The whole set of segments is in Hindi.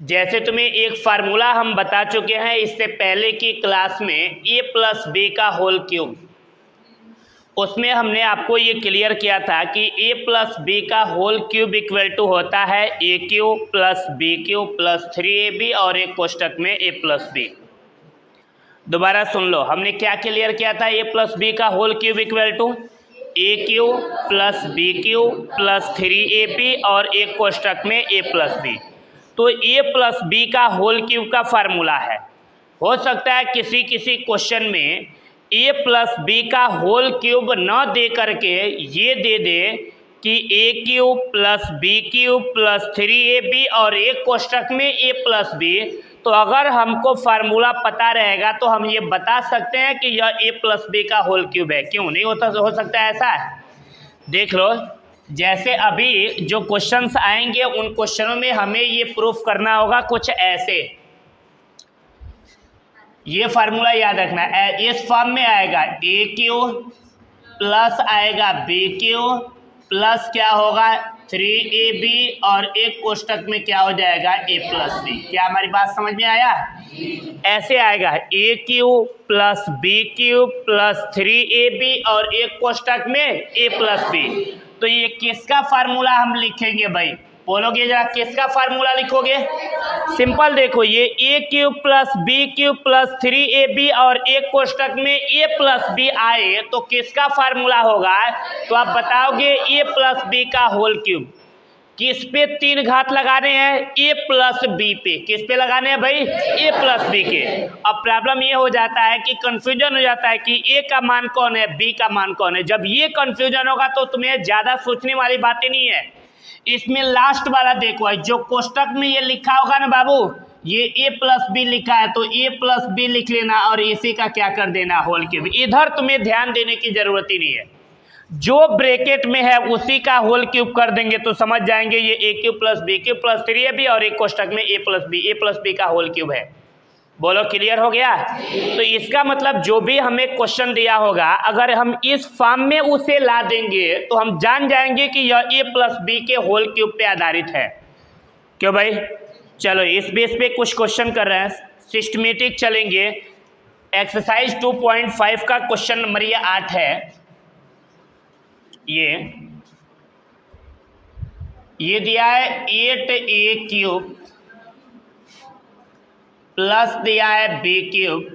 जैसे तुम्हें एक फार्मूला हम बता चुके हैं इससे पहले की क्लास में ए प्लस बी का होल क्यूब, उसमें हमने आपको ये क्लियर किया था कि ए प्लस बी का होल क्यूब इक्वल टू होता है A cube plus B cube plus 3ab और एक कोष्टक में ए प्लस बी। दोबारा सुन लो, हमने क्या क्लियर किया था? ए प्लस बी का whole cube equal to A cube plus B cube plus 3ab और एक कोष्टक में ए प्लस बी। तो ए प्लस बी का होल क्यूब का फार्मूला है। हो सकता है किसी किसी क्वेश्चन में ए प्लस बी का होल क्यूब न दे करके ये दे दे कि A cube plus B cube plus 3ab और एक कोष्टक में ए प्लस बी। तो अगर हमको फार्मूला पता रहेगा तो हम ये बता सकते हैं कि यह ए प्लस बी का होल क्यूब है। क्यों नहीं हो सकता है ऐसा? देख लो, जैसे अभी जो क्वेश्चंस आएंगे उन क्वेश्चनों में हमें ये प्रूफ करना होगा कुछ ऐसे। ये फार्मूला याद रखना है, इस फॉर्म में आएगा ए क्यूब प्लस आएगा बी क्यूब प्लस क्या होगा 3ab और एक कोष्टक में क्या हो जाएगा ए प्लस बी। क्या हमारी बात समझ में आया? ऐसे आएगा A cube plus B cube plus 3ab और एक कोष्टक में ए प्लस बी। तो ये किसका फार्मूला हम लिखेंगे भाई? बोलोगे जरा, किसका फार्मूला लिखोगे? सिंपल देखो, ये A cube plus B cube plus 3ab और एक कोष्टक में ए प्लस बी आए तो किसका फार्मूला होगा? तो आप बताओगे ए प्लस बी का होल क्यूब। किस पे 3 घात लगाने हैं? ए प्लस बी पे। किस पे लगाने हैं भाई? ए प्लस बी के। अब प्रॉब्लम ये हो जाता है कि कंफ्यूजन हो जाता है कि ए का मान कौन है, बी का मान कौन है। जब ये कंफ्यूजन होगा तो तुम्हें ज़्यादा सोचने वाली बातें नहीं है। इसमें लास्ट वाला देखो, जो कोष्टक में ये लिखा होगा ना बाबू, ये ए प्लस बी लिखा है तो ए प्लस बी लिख लेना और इसी का क्या कर देना होल क्यूब। इधर तुम्हें ध्यान देने की जरूरत ही नहीं है, जो ब्रैकेट में है उसी का होल क्यूब कर देंगे तो समझ जाएंगे ये A cube plus B cube plus 3ab और एक कोष्टक में ए प्लस बी का होल क्यूब है। बोलो, क्लियर हो गया? तो इसका मतलब जो भी हमें क्वेश्चन दिया होगा अगर हम इस फॉर्म में उसे ला देंगे तो हम जान जाएंगे कि यह ए प्लस बी के होल क्यूब पे आधारित है। क्यों भाई? चलो इस बेस पे कुछ क्वेश्चन कर रहे हैं, सिस्टमेटिक चलेंगे। एक्सरसाइज 2.5 का क्वेश्चन नंबर ये 8 है। ये दिया है 8a क्यूब प्लस दिया है बी क्यूब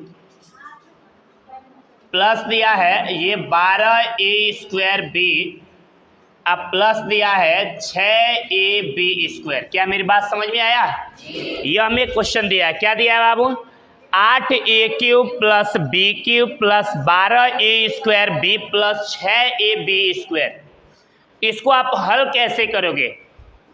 प्लस दिया है ये 12a स्क्वायर बी अब प्लस दिया है 6ab स्क्वायर। क्या मेरी बात समझ में आया? ये हमें क्वेश्चन दिया है। क्या दिया है बाबू? 8a cube plus B cube plus 12a square B plus 6ab square. इसको आप हल कैसे करोगे?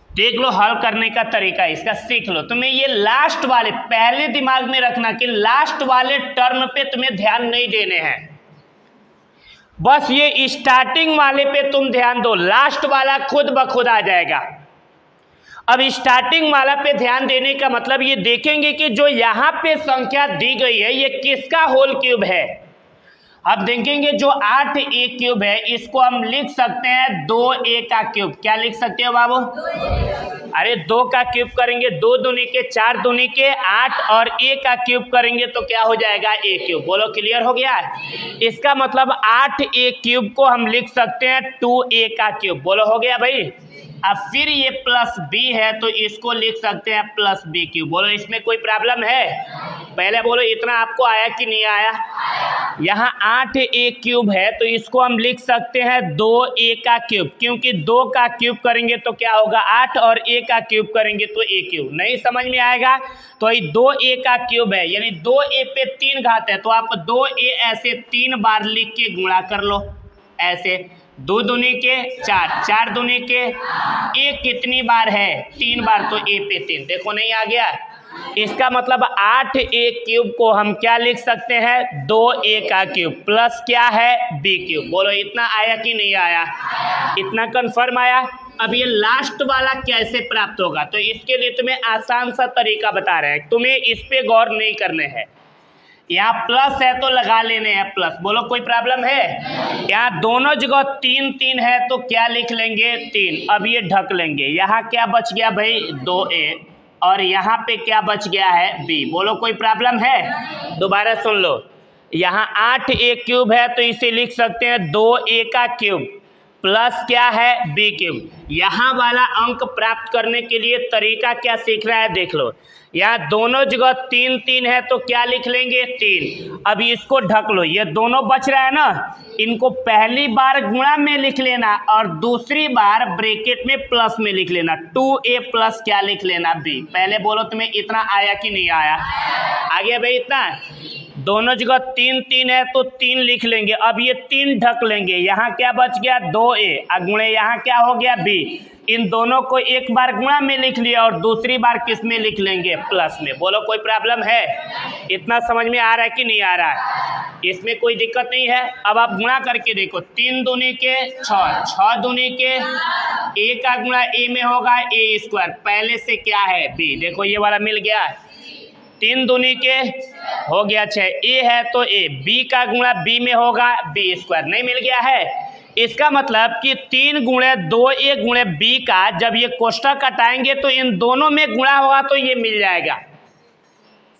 देख लो, हल करने का तरीका इसका सीख लो। तुम्हें ये लास्ट वाले पहले दिमाग में रखना कि लास्ट वाले टर्म पे तुम्हें ध्यान नहीं देने हैं, बस ये स्टार्टिंग वाले पे तुम ध्यान दो। लास्ट वाला खुद ब खुद आ जाएगा। अब स्टार्टिंग वाला पे ध्यान देने का मतलब ये देखेंगे कि जो यहाँ पे संख्या दी गई है ये किसका होल क्यूब है। अब देखेंगे जो 8a क्यूब है इसको हम लिख सकते हैं 2a का क्यूब। क्या लिख सकते हो बाबू? अरे 2 का क्यूब करेंगे 2 दूनी के 4 दूनी के 8 और a का क्यूब करेंगे तो क्या हो जाएगा? a cube. बोलो, क्लियर हो गया? इसका मतलब 8a क्यूब को हम लिख सकते हैं 2a का क्यूब। बोलो, हो गया भाई? अब फिर ये प्लस b है तो इसको लिख सकते हैं प्लस b क्यूब। बोलो, इसमें कोई प्रॉब्लम है? पहले बोलो, इतना आपको आया कि नहीं आया? यहाँ 8a क्यूब है तो इसको हम लिख सकते हैं 2a का क्यूब, क्योंकि 2 का क्यूब करेंगे तो क्या होगा? 8 और a का क्यूब करेंगे तो a क्यूब। नहीं समझ में आएगा तो ये 2a का क्यूब है, यानी 2a पे 3 घात है तो आप 2a ऐसे 3 बार लिख के गुणा कर लो। ऐसे 2 दूनी के 4, 4 दूनी के 1 कितनी बार है? 3 बार, तो a पे 3। देखो, नहीं आ गया? इसका मतलब 8a क्यूब को हम क्या लिख सकते हैं? 2a का क्यूब प्लस क्या है? b cube. बोलो, इतना आया कि नहीं आया? इतना कंफर्म आया? अब ये लास्ट वाला कैसे प्राप्त होगा तो इसके लिए तुम्हें आसान सा तरीका बता रहे हैं, तुम्हें इस पे गौर नहीं करने हैं। यहाँ प्लस है तो लगा लेने हैं प्लस। बोलो, कोई प्रॉब्लम है? यहाँ दोनों जगह 3 3 है तो क्या लिख लेंगे? 3। अब ये ढक लेंगे। यहाँ क्या बच गया भाई? 2a और यहाँ पे क्या बच गया है बी। बोलो कोई प्रॉब्लम है? दोबारा सुन लो, यहाँ 8a³ है तो इसे लिख सकते हैं 2a³ प्लस क्या है b³। यहाँ वाला अंक प्राप्त करने के लिए तरीका क्या सीख रहा है देख लो, यहाँ दोनों जगह 3 3 है तो क्या लिख लेंगे 3। अब इसको ढक लो, ये दोनों बच रहा है ना, इनको पहली बार गुणा में लिख लेना और दूसरी बार ब्रैकेट में प्लस में लिख लेना, 2a प्लस क्या लिख लेना b। पहले बोलो तुम्हें इतना आया कि नहीं आया? आ गया भाई इतना? दोनों जगह 3 3 है तो 3 लिख लेंगे। अब ये 3 ढक लेंगे, यहाँ क्या बच गया 2a, गुणे यहाँ क्या हो गया b। इन दोनों को एक बार गुणा में लिख लिया और दूसरी बार किस में लिख लेंगे प्लस में। बोलो कोई प्रॉब्लम है? इतना समझ में आ रहा है कि नहीं आ रहा है? इसमें कोई दिक्कत नहीं है। अब आप गुणा करके देखो, 3 दूनी के 6, 6 दूनी के a का गुणा a में होगा a², पहले से क्या है b। देखो ये वाला मिल गया, 3 दूनी के हो गया 6, a है तो a, b का गुणा b में होगा b², नहीं मिल गया है? इसका मतलब कि 3 गुणे 2a गुणे b का जब ये कोष्ठक हटाएंगे तो इन दोनों में गुणा होगा तो ये मिल जाएगा।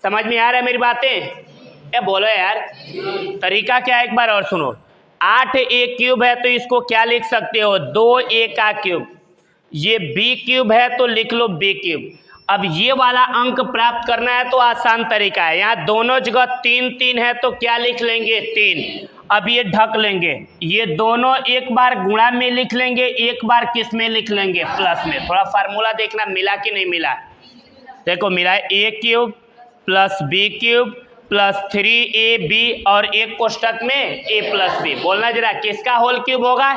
समझ में आ रहा है मेरी बातें? ये बोलो यार, तरीका क्या है एक बार और सुनो। 8a³ है तो इसको क्या लिख सकते हो 2a³। ये b³ है तो लिख लो b³। अब ये वाला अंक प्राप्त करना है तो आसान तरीका है, यहाँ दोनों जगह 3 3 है तो क्या लिख लेंगे 3। अब ये ढक लेंगे, ये दोनों एक बार गुणा में लिख लेंगे, एक बार किस में लिख लेंगे प्लस में। थोड़ा फार्मूला देखना मिला कि नहीं मिला। देखो मिला है a³ plus b³ plus 3ab और एक कोष्ठक में a प्लस b। बोलना जरा किसका होल क्यूब होगा?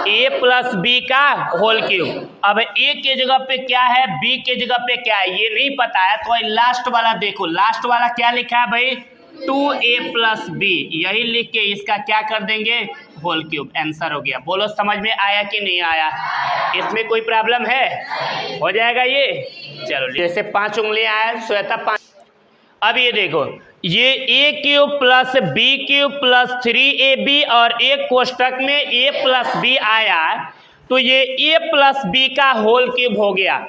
a प्लस b का होल क्यूब। अब a के जगह पे क्या है, b के जगह पे क्या है ये नहीं पता है तो लास्ट वाला देखो, लास्ट वाला क्या लिखा है भाई 2a प्लस b, यही लिख के इसका क्या कर देंगे होल क्यूब। आंसर हो गया। बोलो समझ में आया कि नहीं आया? इसमें कोई प्रॉब्लम है? हो जाएगा ये। चलो जैसे 5 उंगलियां आया श्वेता 5। अब ये देखो, ये a³ plus b³ plus 3ab और एक कोष्ठक में a प्लस b आया तो ये a प्लस b का होल क्यूब हो गया।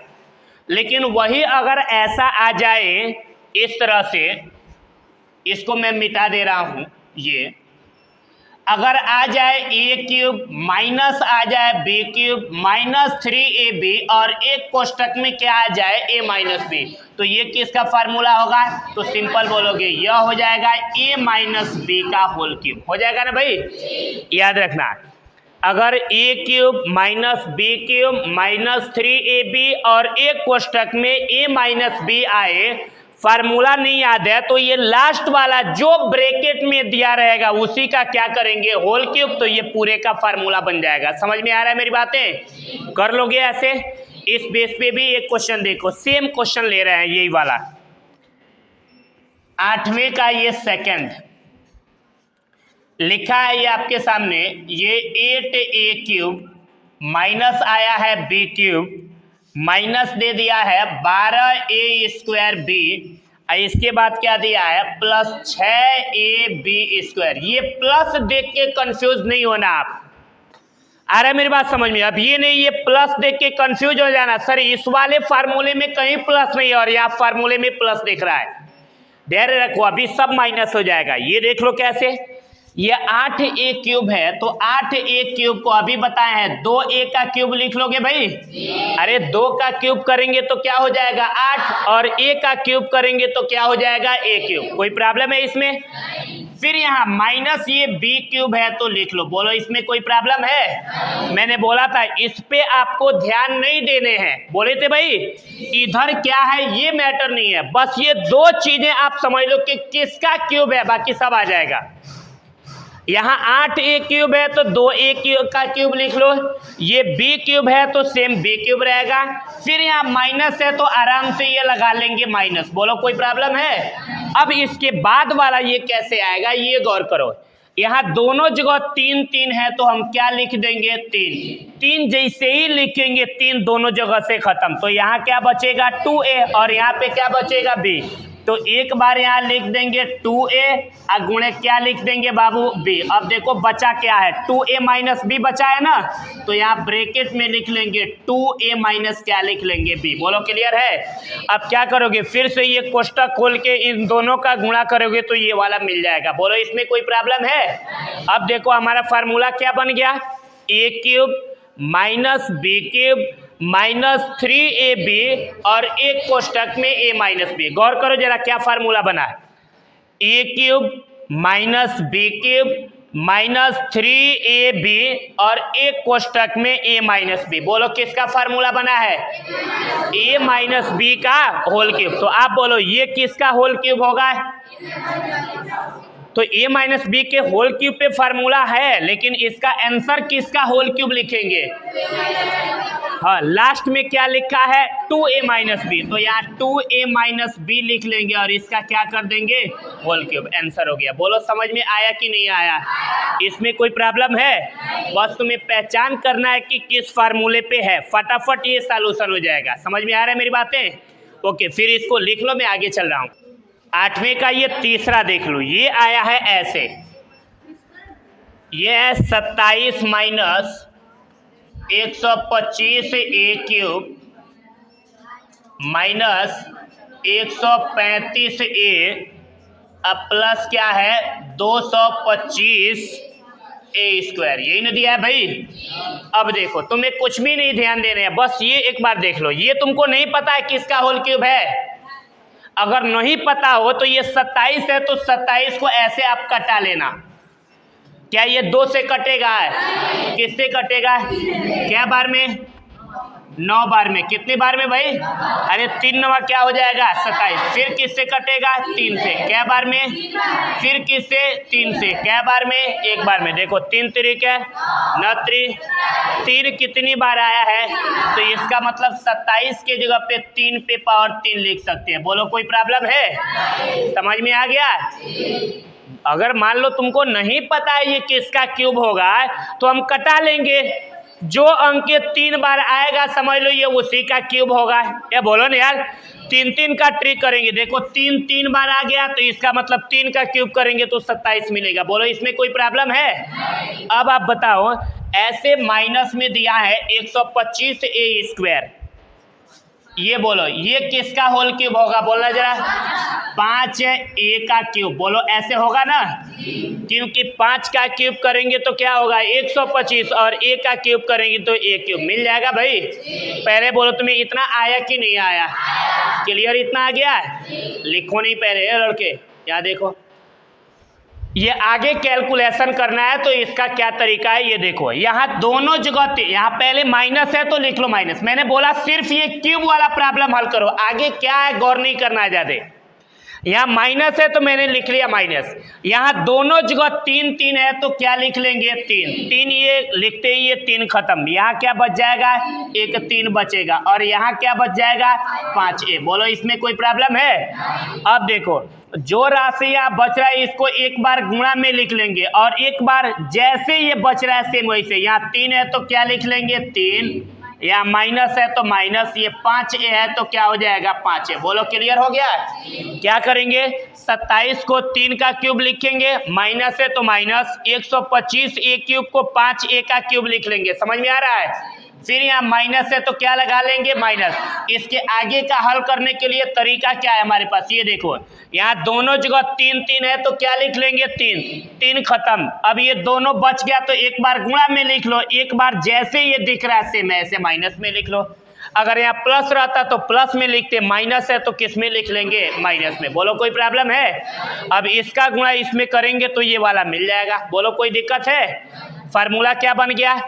लेकिन वही अगर ऐसा आ जाए इस तरह से, इसको मैं मिटा दे रहा हूं, ये अगर आ जाए a³ माइनस आ जाए b³ माइनस 3ab और एक कोष्ठक में क्या आ जाए a माइनस b, तो ये किसका फार्मूला होगा? तो सिंपल बोलोगे यह हो जाएगा a माइनस b का होल क्यूब। हो जाएगा ना भाई? याद रखना, अगर a³ minus b³ minus 3ab और एक कोष्ठक में a माइनस b आए, फार्मूला नहीं याद है तो ये लास्ट वाला जो ब्रैकेट में दिया रहेगा उसी का क्या करेंगे होल क्यूब, तो ये पूरे का फार्मूला बन जाएगा। समझ में आ रहा है मेरी बातें? कर लोगे ऐसे? इस बेस पे भी एक क्वेश्चन देखो, सेम क्वेश्चन ले रहे हैं यही वाला, 8वें का ये सेकंड लिखा है ये आपके सामने, ये 8a³ माइनस आया है b³ माइनस दे दिया है 12a²b, इसके बाद क्या दिया है प्लस 6ab²। ये प्लस देख के कंफ्यूज नहीं होना आप। आ रहा है मेरी बात समझ में? अब ये नहीं ये प्लस देख के कंफ्यूज हो जाना, सर इस वाले फार्मूले में कहीं प्लस नहीं है और यहाँ फार्मूले में प्लस दिख रहा है। धैर्य रखो, अभी सब माइनस हो जाएगा। ये देख लो कैसे, ये 8a³ है तो 8a³ को अभी बताए हैं 2a का क्यूब लिख लोगे भाई। अरे 2 का क्यूब करेंगे तो क्या हो जाएगा 8 और a का क्यूब करेंगे तो क्या हो जाएगा a³। कोई प्रॉब्लम है इसमें? फिर यहाँ माइनस ये b³ है तो लिख लो। बोलो इसमें कोई प्रॉब्लम है? मैंने बोला था इस पे आपको ध्यान नहीं देने हैं, बोले थे भाई इधर क्या है ये मैटर नहीं है, बस ये 2 चीजें आप समझ लो कि किसका क्यूब है, बाकी सब आ जाएगा। यहाँ 8a³ है तो 2a³ का क्यूब लिख लो, ये b³ है तो सेम b³ रहेगा। फिर यहाँ माइनस है तो आराम से ये लगा लेंगे माइनस। बोलो कोई प्रॉब्लम है? अब इसके बाद वाला ये कैसे आएगा ये गौर करो, यहाँ दोनों जगह 3 3 है तो हम क्या लिख देंगे 3। 3 जैसे ही लिखेंगे 3 दोनों जगह से खत्म, तो यहाँ क्या बचेगा 2a और यहाँ पे क्या बचेगा b। तो एक बार यहाँ लिख देंगे 2a और गुणे क्या लिख देंगे बाबू b। अब देखो बचा क्या है, 2a माइनस b बचा है ना, तो यहाँ ब्रैकेट में लिख लेंगे 2a माइनस क्या लिख लेंगे b। बोलो क्लियर है। अब क्या करोगे, फिर से ये कोष्टक खोल के इन दोनों का गुणा करोगे तो ये वाला मिल जाएगा। बोलो इसमें कोई प्रॉब्लम है। अब देखो हमारा फार्मूला क्या बन गया, a cube minus B cube minus 3ab और एक कोष्टक में a माइनस बी। गौर करो जरा क्या फार्मूला बना है, a cube minus B cube minus 3ab और एक कोष्टक में a माइनस बी। बोलो किसका फार्मूला बना है, a माइनस बी का होल क्यूब। तो आप बोलो ये किसका होल क्यूब होगा, तो a माइनस बी के होल क्यूब पे फार्मूला है, लेकिन इसका आंसर किसका होल क्यूब लिखेंगे। हाँ, लास्ट में क्या लिखा है 2a माइनस बी, तो यहाँ 2a माइनस बी लिख लेंगे और इसका क्या कर देंगे होल क्यूब। आंसर हो गया। बोलो समझ में आया कि नहीं आया, इसमें कोई प्रॉब्लम है। बस तुम्हें पहचान करना है कि किस फार्मूले पे है, फटाफट ये सॉल्यूशन हो जाएगा। समझ में आ रहा है मेरी बातें। ओके, फिर इसको लिख लो, मैं आगे चल रहा हूँ। 8वें का ये तीसरा देख लो, ये आया है ऐसे, ये है 27 minus 125 a cube minus 135 a अब प्लस क्या है 225 a स्क्वायर। यही ना दिया है भाई। अब देखो तुम्हें कुछ भी नहीं ध्यान देने हैं, बस ये एक बार देख लो। ये तुमको नहीं पता है किसका होल क्यूब है। अगर नहीं पता हो तो ये 27 है, तो 27 को ऐसे आप कटा लेना। क्या ये 2 से कटेगा, किससे कटेगा, क्या बार में 9 बार में। कितने बार में भाई, अरे 3 9 क्या हो जाएगा 27। फिर किससे कटेगा 3 से, क्या बार में, फिर किससे 3 से, क्या बार में 1 बार में। देखो 3 3 है 9 3 कितनी बार आया है, तो इसका मतलब 27 के जगह पे 3 पे पावर 3 लिख सकते हैं। बोलो कोई प्रॉब्लम है, समझ में आ गया। अगर मान लो तुमको नहीं पता है ये किसका क्यूब होगा, तो हम कटा लेंगे। जो अंक 3 बार आएगा समझ लो ये उसी का क्यूब होगा। ये बोलो ना यार, 3 3 का ट्रिक करेंगे। देखो 3 3 बार आ गया, तो इसका मतलब 3 का क्यूब करेंगे तो 27 मिलेगा। बोलो इसमें कोई प्रॉब्लम है। अब आप बताओ, ऐसे माइनस में दिया है 125 a स्क्वायर, ये बोलो ये किसका होल क्यूब होगा, बोलना जरा। 5a का क्यूब। बोलो ऐसे होगा ना, क्योंकि 5 का क्यूब करेंगे तो क्या होगा 125 और a का क्यूब करेंगे तो a क्यूब मिल जाएगा भाई। पहले बोलो तुम्हें इतना आया कि नहीं आया, क्लियर इतना आ गया। लिखो नहीं पहले लड़के, यहाँ देखो ये आगे कैलकुलेशन करना है तो इसका क्या तरीका है ये देखो। यहाँ दोनों जगह यहाँ पहले माइनस है तो लिख लो माइनस। मैंने बोला सिर्फ ये क्यूब वाला प्रॉब्लम हल करो, आगे क्या है गौर नहीं करना है ज्यादा। यहाँ माइनस है तो मैंने लिख लिया माइनस। यहाँ दोनों जगह 3 3 है तो क्या लिख लेंगे 3 3, ये लिखते ही ये 3 खत्म। यहाँ क्या बच जाएगा, एक 3 बचेगा और यहाँ क्या बच जाएगा 5a। बोलो इसमें कोई प्रॉब्लम है। अब देखो जो राशि यहाँ बच रहा है इसको एक बार गुणा में लिख लेंगे और एक बार जैसे ये बच रहा है सेम वैसे। यहाँ 3 है तो क्या लिख लेंगे 3, यहाँ माइनस है तो माइनस, ये 5a है तो क्या हो जाएगा 5a। बोलो क्लियर हो गया। क्या करेंगे 27 को 3 का क्यूब लिखेंगे, माइनस है तो माइनस, 125 a क्यूब को 5a का क्यूब लिख लेंगे। समझ में आ रहा है। फिर यहाँ माइनस है तो क्या लगा लेंगे माइनस। इसके आगे का हल करने के लिए तरीका क्या है हमारे पास, ये देखो यहाँ दोनों जगह 3 3 है तो क्या लिख लेंगे 3 3 खत्म। अब ये दोनों बच गया तो एक बार गुणा में लिख लो, एक बार जैसे ये दिख रहा है सेम ऐसे माइनस में लिख लो। अगर यहाँ प्लस रहता तो प्लस में लिखते, माइनस है तो किस में लिख लेंगे माइनस में। बोलो कोई प्रॉब्लम है। अब इसका गुणा इसमें करेंगे तो ये वाला मिल जाएगा। बोलो कोई दिक्कत है। फार्मूला क्या बन गया,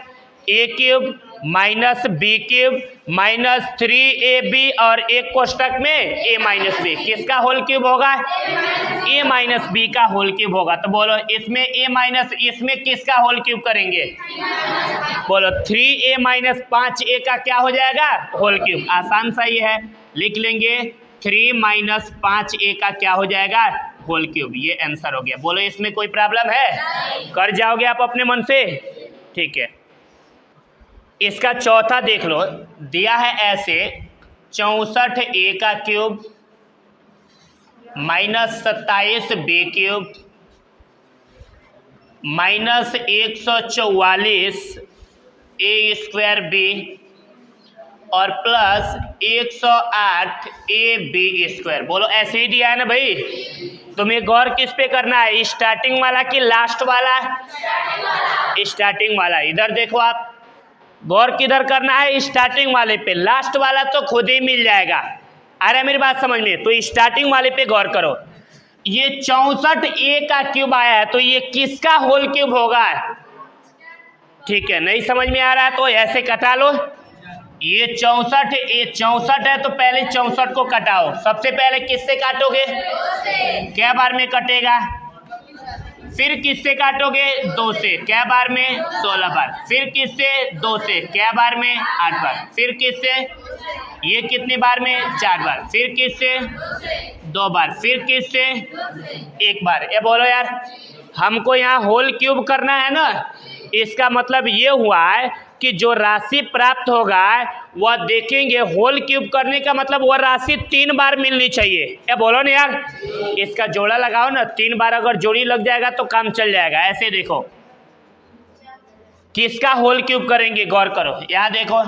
a cube minus B cube minus 3ab और एक कोष्टक में a माइनस बी। किसका होल क्यूब होगा, a माइनस बी का होल क्यूब होगा। तो बोलो इसमें a माइनस, इसमें किसका होल क्यूब करेंगे, बोलो 3a माइनस 5a का क्या हो जाएगा होल क्यूब। आसान सा ये है, लिख लेंगे 3 माइनस 5a का क्या हो जाएगा होल क्यूब। ये आंसर हो गया। बोलो इसमें कोई प्रॉब्लम है, कर जाओगे आप अपने मन से, ठीक है। इसका चौथा देख लो, दिया है ऐसे 64a का क्यूब -27b³ -144a² और प्लस 108ab²। बोलो ऐसे ही दिया है ना भाई। तुम्हें गौर किस पे करना है, स्टार्टिंग वाला कि लास्ट वाला? स्टार्टिंग वाला। इधर देखो आप, गौर किधर करना है, स्टार्टिंग वाले पे। लास्ट वाला तो खुद ही मिल जाएगा। आ रहा है मेरी बात समझ में? तो स्टार्टिंग वाले पे गौर करो। ये 64a का क्यूब आया है, तो ये किसका होल क्यूब होगा? ठीक है, नहीं समझ में आ रहा है तो ऐसे कटा लो। ये 64 है तो पहले 64 को कटाओ। सबसे पहले किससे काटोगे? क्या बार में कटेगा? फिर किससे काटोगे? 2 से। क्या बार में? 16 बार। फिर किससे? 2 से। क्या बार में? 8 बार। फिर किससे? ये कितने बार में? 4 बार। फिर किससे? 2 बार। फिर किससे? 1 बार। ये बोलो यार, हमको यहाँ होल क्यूब करना है ना। इसका मतलब ये हुआ है कि जो राशि प्राप्त होगा वह देखेंगे, होल क्यूब करने का मतलब वह राशि 3 बार मिलनी चाहिए। ये बोलो ना यार, इसका जोड़ा लगाओ ना, 3 बार अगर जोड़ी लग जाएगा तो काम चल जाएगा। ऐसे देखो किसका होल क्यूब करेंगे, गौर करो। यहाँ देखो,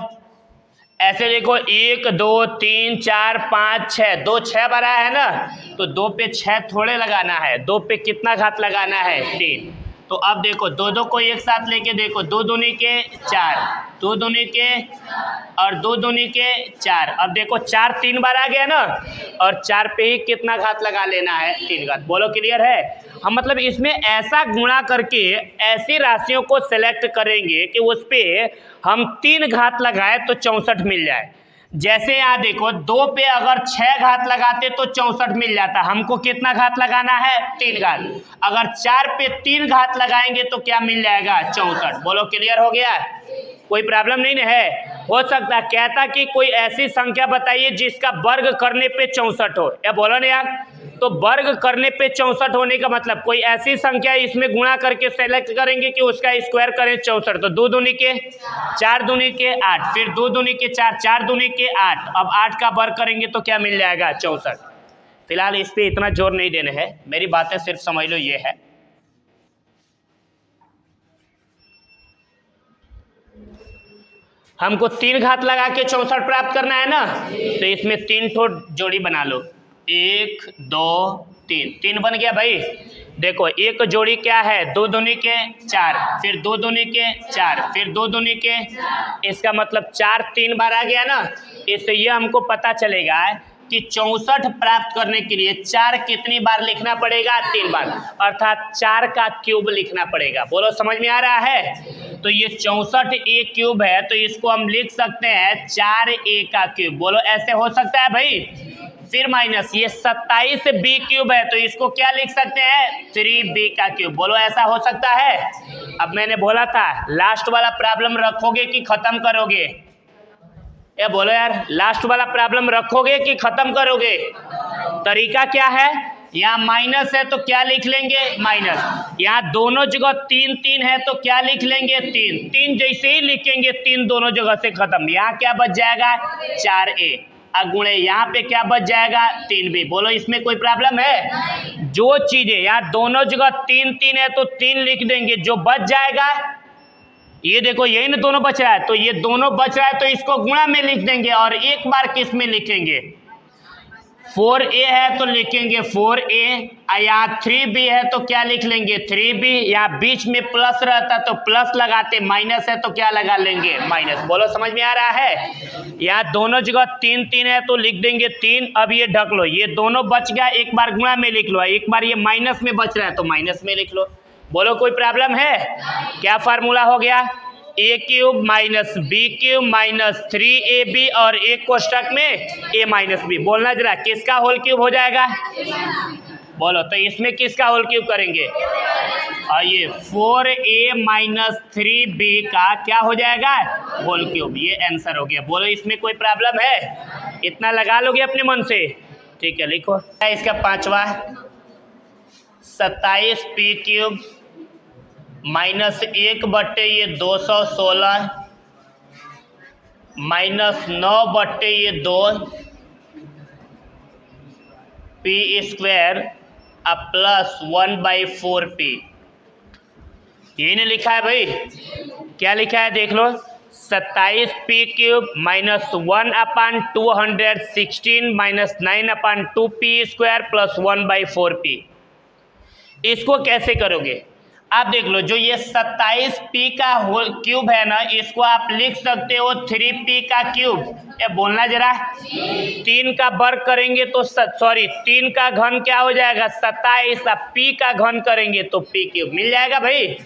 ऐसे देखो, 1 2 3 4 5 6, 2 6 बार आया है ना, तो 2 पे 6 थोड़े लगाना है। 2 पे कितना घात लगाना है? 3। तो अब देखो 2 2 को एक साथ लेके देखो, 2 दूनी के 4, 2 दूनी के और 2 दूनी के 4। अब देखो 4 3 बार आ गया ना, और 4 पे ही कितना घात लगा लेना है? 3 घात। बोलो क्लियर है? हम मतलब इसमें ऐसा गुणा करके ऐसी राशियों को सेलेक्ट करेंगे कि उस पर हम 3 घात लगाए तो 64 मिल जाए। जैसे यहाँ देखो, 2 पे अगर 6 घात लगाते तो 64 मिल जाता। हमको कितना घात लगाना है? 3 घात। अगर 4 पे 3 घात लगाएंगे तो क्या मिल जाएगा? 64। बोलो क्लियर हो गया? कोई प्रॉब्लम नहीं है? हो सकता है कहता कि कोई ऐसी संख्या बताइए जिसका वर्ग करने पे 64 हो। या बोलो ना यार, तो वर्ग करने पे 64 होने का मतलब कोई ऐसी संख्या इसमें गुणा करके सेलेक्ट करेंगे कि उसका स्क्वायर करें 64। तो 2 दूनी के 4 दूनी के 8, फिर 2 दूनी के 4, 4 दूनी के 8। अब 8 का वर्ग करेंगे तो क्या मिल जाएगा? 64। फिलहाल इस पे इतना जोर नहीं देना है, मेरी बातें सिर्फ समझ लो। ये है, हमको 3 घात लगा के 64 प्राप्त करना है ना, तो इसमें 3 ठो जोड़ी बना लो। 1 2 3, 3 बन गया भाई। देखो एक जोड़ी क्या है? 2 दूनी के 4, फिर 2 दूनी के 4, फिर 2 दूनी के, इसका मतलब 4 3 बार आ गया ना। इससे ये हमको पता चलेगा कि 64 प्राप्त करने के लिए 4 कितनी बार लिखना पड़ेगा? 3 बार, अर्थात 4 का क्यूब लिखना पड़ेगा। बोलो समझ में आ रहा है? तो ये 64a क्यूब है, तो इसको हम लिख सकते हैं 4a का क्यूब। बोलो ऐसे हो सकता है भाई? फिर माइनस ये 27b³ है, तो इसको क्या लिख सकते हैं? 3b का क्यूब। बोलो ऐसा हो सकता है? अब मैंने बोला था लास्ट वाला प्रॉब्लम रखोगे कि खत्म करोगे? ये बोलो यार, लास्ट वाला प्रॉब्लम रखोगे कि खत्म करोगे? तरीका क्या है? यहाँ माइनस है तो क्या लिख लेंगे? माइनस। यहाँ दोनों जगह 3 3 है तो क्या लिख लेंगे? 3 3। जैसे ही लिखेंगे 3 दोनों जगह से खत्म। यहाँ क्या बच जाएगा? 4a। अगुणे यहाँ पे क्या बच जाएगा? 3b। बोलो इसमें कोई प्रॉब्लम है? जो चीजें यहाँ दोनों जगह 3 3 है तो 3 लिख देंगे, जो बच जाएगा ये देखो, यही ना दोनों बच रहा है, तो ये दोनों बच रहा है तो इसको गुणा में लिख देंगे। और एक बार किस में लिखेंगे? 4a है तो लिखेंगे 4a। यहाँ 3b है तो क्या लिख लेंगे? 3b। यहाँ बीच में प्लस रहता तो प्लस लगाते, माइनस है तो क्या लगा लेंगे? माइनस। बोलो समझ में आ रहा है? यहाँ दोनों जगह 3 3 है तो लिख देंगे 3। अब ये ढक लो, ये दोनों बच गया, एक बार गुणा में लिख लो, एक बार ये माइनस में बच रहा है तो माइनस में लिख लो। बोलो कोई प्रॉब्लम है? क्या फार्मूला हो गया? a³ minus b³ minus 3ab और एक कोष्टक में a माइनस b। बोलना जरा, किसका होल क्यूब हो जाएगा? बोलो, तो इसमें किसका होल क्यूब करेंगे? और ये 4a माइनस 3b का क्या हो जाएगा? Whole cube. ये आंसर हो गया। बोलो इसमें कोई प्रॉब्लम है? इतना लगा लोगे अपने मन से? ठीक है, लिखो इसका 5वां 27p³ माइनस 1 बट्टे ये 216 माइनस 9 बट्टे ये 2 पी स्क्वायर प्लस 1/4p। यही ने लिखा है भाई, क्या लिखा है देख लो, 27p³ minus 1/216 minus 9/2p² plus 1/4p। इसको कैसे करोगे आप देख लो, जो ये 27p का होल क्यूब है ना, इसको आप लिख सकते हो 3p का क्यूब। ये बोलना जरा, 3 का वर्ग करेंगे तो 3 का घन क्या हो जाएगा 27, अब p का घन करेंगे तो p³ मिल जाएगा भाई।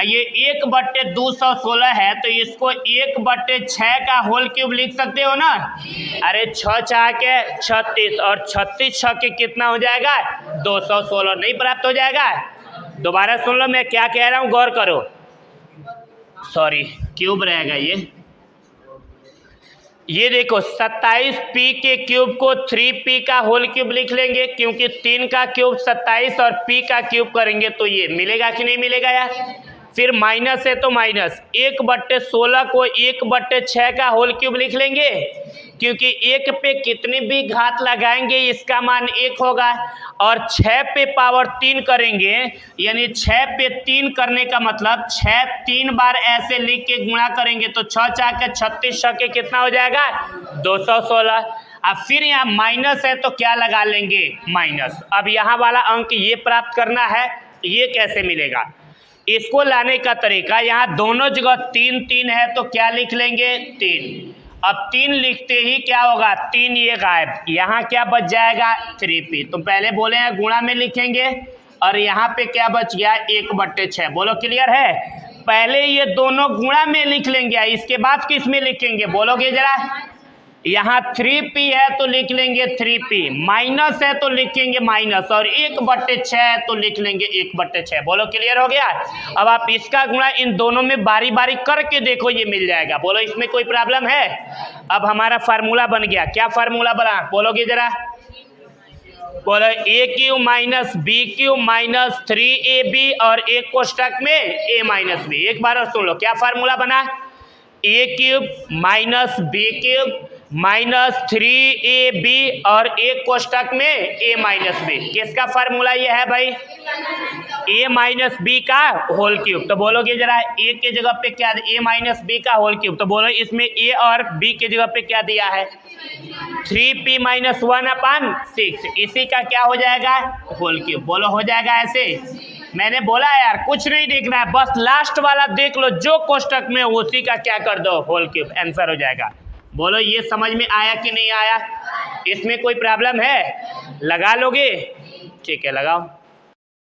ये 1/216 है तो इसको 1/6 का होल क्यूब लिख सकते हो ना। अरे 6 4 के 36 और 36 6 के कितना हो जाएगा 216, नहीं प्राप्त हो जाएगा। दोबारा सुन लो मैं क्या कह रहा हूँ, गौर करो। सॉरी, क्यूब रहेगा ये देखो 27p के क्यूब को 3p का होल क्यूब लिख लेंगे, क्योंकि 3 का क्यूब 27 और p का क्यूब करेंगे तो ये मिलेगा कि नहीं मिलेगा यार। फिर माइनस है तो माइनस 1/16 को 1/6 का होल क्यूब लिख लेंगे, क्योंकि 1 पे कितनी भी घात लगाएंगे इसका मान 1 होगा, और 6 पे पावर 3 करेंगे, यानी 6 पे 3 करने का मतलब 6 3 बार ऐसे लिख के गुणा करेंगे तो 6 4 के 36 6 के कितना हो जाएगा 216। अब फिर यहाँ माइनस है तो क्या लगा लेंगे माइनस। अब यहाँ वाला अंक ये प्राप्त करना है, ये कैसे मिलेगा, इसको लाने का तरीका, यहाँ दोनों जगह 3 3 है तो क्या लिख लेंगे 3। अब 3 लिखते ही क्या होगा 3 ये गायब, यहाँ क्या बच जाएगा 3p। तो पहले बोले हैं गुणा में लिखेंगे और यहाँ पे क्या बच गया 1/6। बोलो क्लियर है। पहले ये दोनों गुणा में लिख लेंगे, इसके बाद किस में लिखेंगे बोलोगे जरा। यहाँ 3p है तो लिख लेंगे 3p, माइनस है तो लिखेंगे माइनस, और 1/6 है तो लिख लेंगे 1/6। बोलो क्लियर हो गया। अब आप इसका गुणा इन दोनों में बारी बारी करके देखो, ये मिल जाएगा। बोलो इसमें कोई प्रॉब्लम है। अब हमारा फार्मूला बन गया, क्या फार्मूला बना बोलोगे जरा। बोलो a³ minus b³ minus 3ab और एक कोष्टक में a माइनस b। एक बार और सुन लो, क्या फार्मूला बना, a³ minus b³ minus 3ab और एक कोष्टक में a माइनस b। किसका फार्मूला ये है भाई, a माइनस b का होल क्यूब। तो बोलोगे जरा a के जगह पे क्या, a माइनस b का होल क्यूब, तो बोलो इसमें a और b के जगह पे क्या दिया है 3p माइनस 1/6, इसी का क्या हो जाएगा होल क्यूब। बोलो हो जाएगा ऐसे। मैंने बोला यार कुछ नहीं देखना है, बस लास्ट वाला देख लो, जो कोष्टक में उसी का क्या कर दो होल क्यूब, आंसर हो जाएगा। बोलो ये समझ में आया कि नहीं आया, इसमें कोई प्रॉब्लम है, लगा लोगे, ठीक है लगाओ।